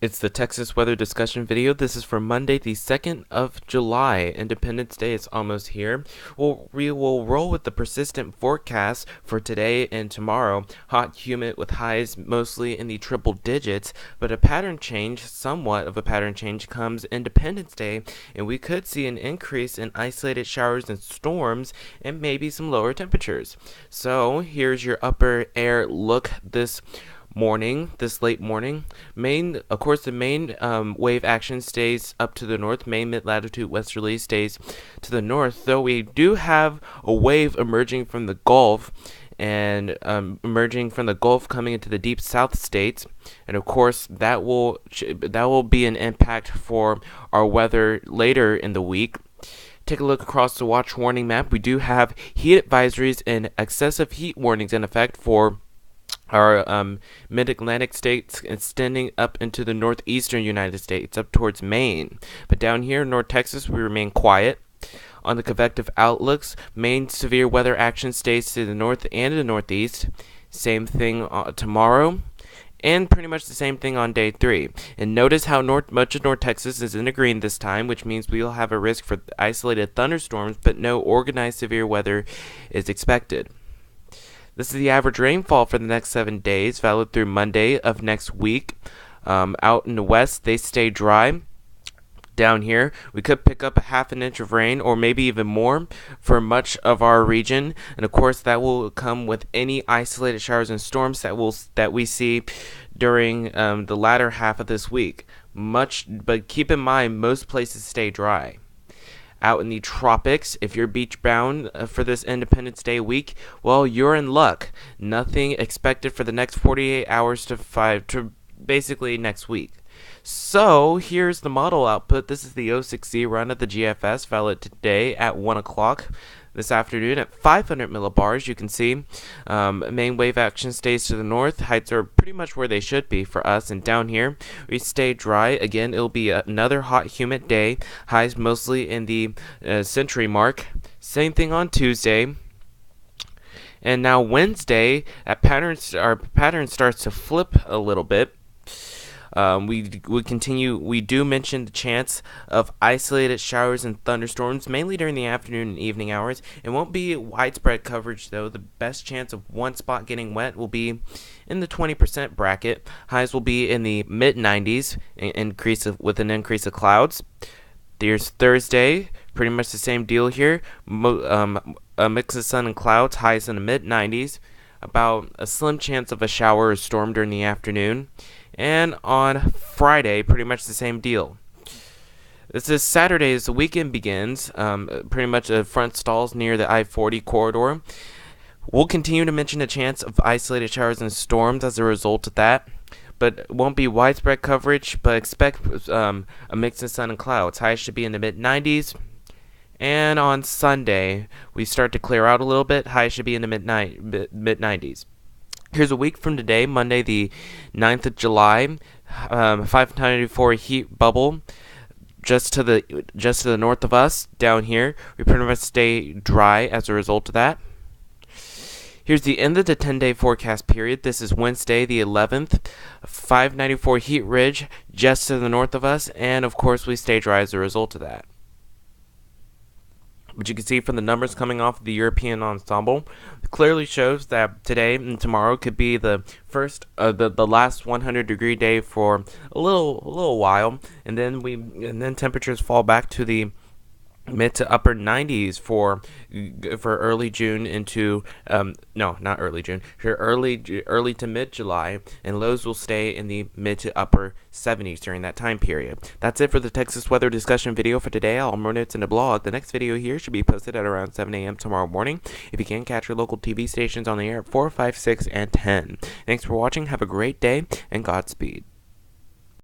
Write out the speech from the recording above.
It's the Texas weather discussion video. This is for Monday, the 2nd of July. Independence Day is almost here. We will roll with the persistent forecast for today and tomorrow. Hot, humid with highs mostly in the triple digits, but somewhat of a pattern change comes Independence Day, and we could see an increase in isolated showers and storms and maybe some lower temperatures. So here's your upper air look this late morning. The main wave action stays up to the north. Main mid-latitude westerly stays to the north, though we do have a wave emerging from the Gulf coming into the deep south states, and of course that will be an impact for our weather later in the week. Take a look across the watch warning map. We do have heat advisories and excessive heat warnings in effect for our mid-Atlantic states, extending up into the northeastern United States, up towards Maine. But down here in North Texas, we remain quiet. On the convective outlooks, main severe weather action stays to the north and the northeast. Same thing tomorrow, and pretty much the same thing on day 3. And notice how much of North Texas is in the green this time, which means we will have a risk for isolated thunderstorms, but no organized severe weather is expected. This is the average rainfall for the next 7 days, valid through Monday of next week. Out in the west, they stay dry. Down here, we could pick up a half an inch of rain or maybe even more for much of our region. And of course, that will come with any isolated showers and storms that we see during the latter half of this week. But keep in mind, most places stay dry. Out in the tropics, if you're beach bound for this Independence Day week, well, you're in luck. Nothing expected for the next 48 hours to basically next week. So here's the model output. This is the 06Z run of the GFS, valid today at 1 o'clock. This afternoon at 500 millibars. You can see main wave action stays to the north. Heights are pretty much where they should be for us. And down here, we stay dry. Again, it'll be another hot, humid day. Highs mostly in the century mark. Same thing on Tuesday. And now Wednesday, our pattern starts to flip a little bit. We continue. We do mention the chance of isolated showers and thunderstorms, mainly during the afternoon and evening hours. It won't be widespread coverage, though. The best chance of one spot getting wet will be in the 20% bracket. Highs will be in the mid-90s, with an increase of clouds. There's Thursday, pretty much the same deal here. A mix of sun and clouds, highs in the mid-90s. About a slim chance of a shower or storm during the afternoon. And on Friday, pretty much the same deal. This is Saturday as the weekend begins. Pretty much a front stalls near the I-40 corridor. We'll continue to mention a chance of isolated showers and storms as a result of that. But it won't be widespread coverage, but expect a mix of sun and clouds. Highs should be in the mid-90s. And on Sunday, we start to clear out a little bit. Highs should be in the mid-90s. Here's a week from today, Monday the 9th of July, 594 heat bubble just to the north of us down here. We pretty much stay dry as a result of that. Here's the end of the 10-day forecast period. This is Wednesday the 11th, 594 heat ridge just to the north of us, and of course we stay dry as a result of that. But you can see from the numbers coming off of the European ensemble, it clearly shows that today and tomorrow could be the last 100-degree day for a little while, and then temperatures fall back to the mid to upper 90s for early June into not early June, for early to mid July, and lows will stay in the mid to upper 70s during that time period. That's it for the Texas weather discussion video for today. I'll more notes in the blog. The next video here should be posted at around 7 a.m. tomorrow morning. If you can, catch your local TV stations on the air at 4, 5, 6, and 10. Thanks for watching. Have a great day and Godspeed.